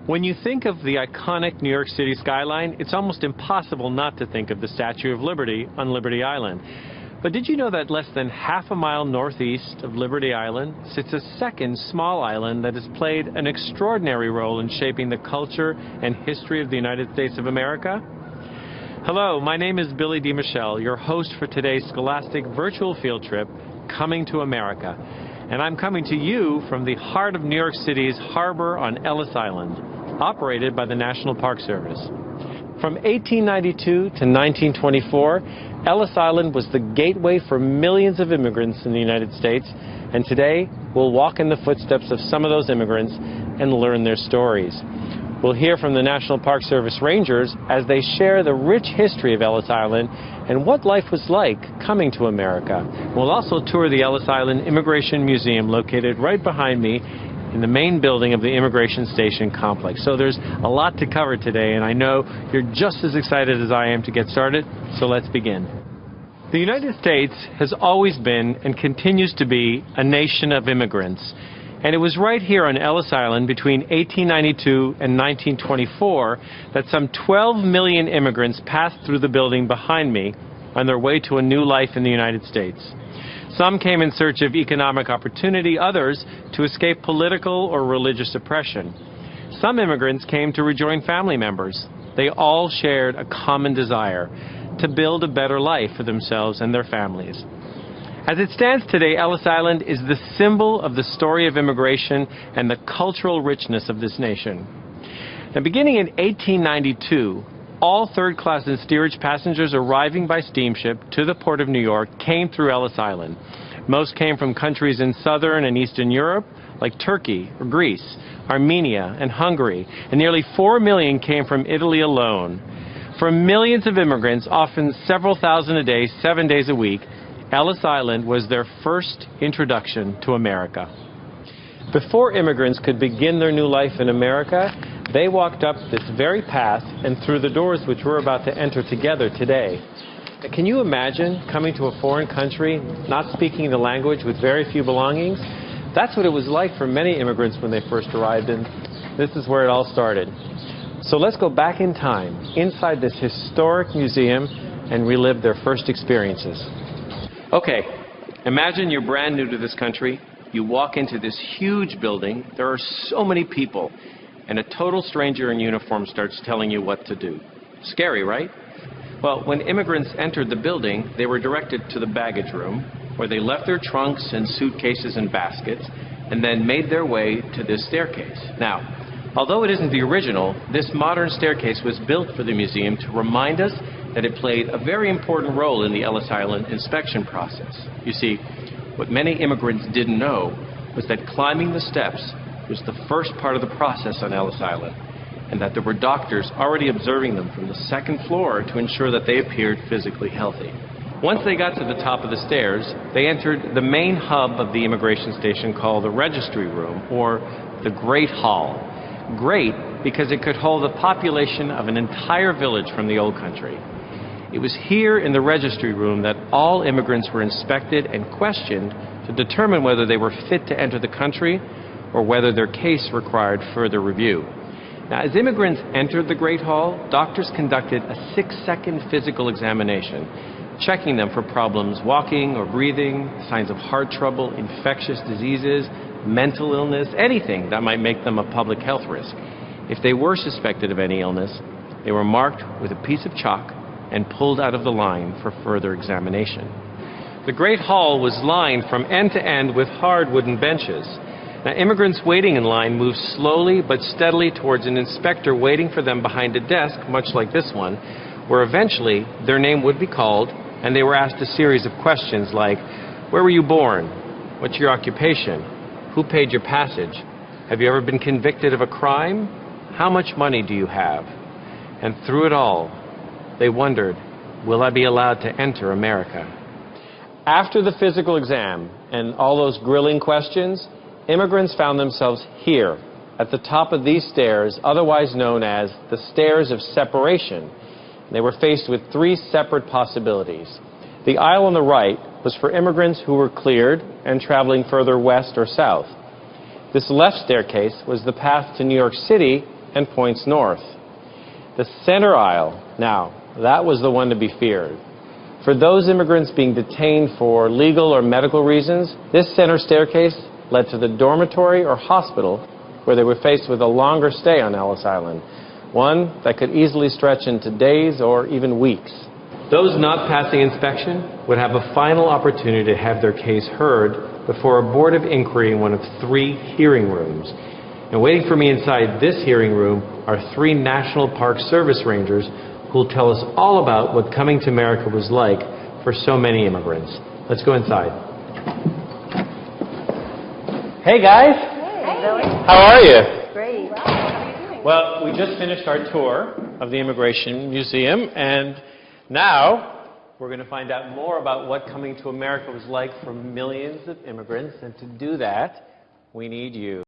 When you think of the iconic New York City skyline, it's almost impossible not to think of the Statue of Liberty on Liberty Island. But did you know that less than half a mile northeast of Liberty Island sits a second small island that has played an extraordinary role in shaping the culture and history of the United States of America? Hello, my name is Billy DeMichelle, your host for today's Scholastic virtual field trip, Coming to America. And I'm coming to you from the heart of New York City's harbor on Ellis Island, operated by the National Park Service. From 1892 to 1924, Ellis Island was the gateway for millions of immigrants in the United States, and today we'll walk in the footsteps of some of those immigrants and learn their stories. We'll hear from the National Park Service rangers as they share the rich history of Ellis Island and what life was like coming to America. We'll also tour the Ellis Island Immigration Museum located right behind me in the main building of the Immigration Station complex. So there's a lot to cover today, and I know you're just as excited as I am to get started, so let's begin. The United States has always been and continues to be a nation of immigrants. And it was right here on Ellis Island between 1892 and 1924 that some 12 million immigrants passed through the building behind me on their way to a new life in the United States. Some came in search of economic opportunity, others to escape political or religious oppression. Some immigrants came to rejoin family members. They all shared a common desire to build a better life for themselves and their families. As it stands today, Ellis Island is the symbol of the story of immigration and the cultural richness of this nation. Now, beginning in 1892, all third-class and steerage passengers arriving by steamship to the Port of New York came through Ellis Island. Most came from countries in southern and eastern Europe, like Turkey or Greece, Armenia and Hungary, and nearly 4 million came from Italy alone. For millions of immigrants, often several thousand a day, 7 days a week, Ellis Island was their first introduction to America. Before immigrants could begin their new life in America, they walked up this very path and through the doors which we're about to enter together today. Can you imagine coming to a foreign country, not speaking the language, with very few belongings? That's what it was like for many immigrants when they first arrived, and this is where it all started. So let's go back in time, inside this historic museum, and relive their first experiences. Okay, imagine you're brand new to this country. You walk into this huge building. There are so many people, and a total stranger in uniform starts telling you what to do. Scary, right? Well, when immigrants entered the building, they were directed to the baggage room, where they left their trunks and suitcases and baskets, and then made their way to this staircase. Now, although it isn't the original, this modern staircase was built for the museum to remind us that it played a very important role in the Ellis Island inspection process. You see, what many immigrants didn't know was that climbing the steps was the first part of the process on Ellis Island, and that there were doctors already observing them from the second floor to ensure that they appeared physically healthy. Once they got to the top of the stairs, they entered the main hub of the immigration station called the registry room, or the Great Hall. Great because it could hold the population of an entire village from the old country. It was here in the registry room that all immigrants were inspected and questioned to determine whether they were fit to enter the country or whether their case required further review. Now, as immigrants entered the Great Hall, doctors conducted a 6-second physical examination, checking them for problems walking or breathing, signs of heart trouble, infectious diseases, mental illness, anything that might make them a public health risk. If they were suspected of any illness, they were marked with a piece of chalk and pulled out of the line for further examination. The Great Hall was lined from end to end with hard wooden benches. Now, immigrants waiting in line moved slowly but steadily towards an inspector waiting for them behind a desk, much like this one, where eventually their name would be called, and they were asked a series of questions like, where were you born? What's your occupation? Who paid your passage? Have you ever been convicted of a crime? How much money do you have? And through it all, they wondered, will I be allowed to enter America? After the physical exam and all those grilling questions, immigrants found themselves here at the top of these stairs, otherwise known as the Stairs of Separation. They were faced with 3 separate possibilities. The aisle on the right was for immigrants who were cleared and traveling further west or south. This left staircase was the path to New York City and points north. The center aisle, now, that was the one to be feared. For those immigrants being detained for legal or medical reasons, this center staircase led to the dormitory or hospital where they were faced with a longer stay on Ellis Island, one that could easily stretch into days or even weeks. Those not passing inspection would have a final opportunity to have their case heard before a board of inquiry in one of 3 hearing rooms. And waiting for me inside this hearing room are 3 National Park Service Rangers who will tell us all about what coming to America was like for so many immigrants. Let's go inside. Hey guys! Hey, Billy. How are you? Great. Wow. How are you doing? Well, we just finished our tour of the Immigration Museum, and now we're going to find out more about what coming to America was like for millions of immigrants, and to do that, we need you.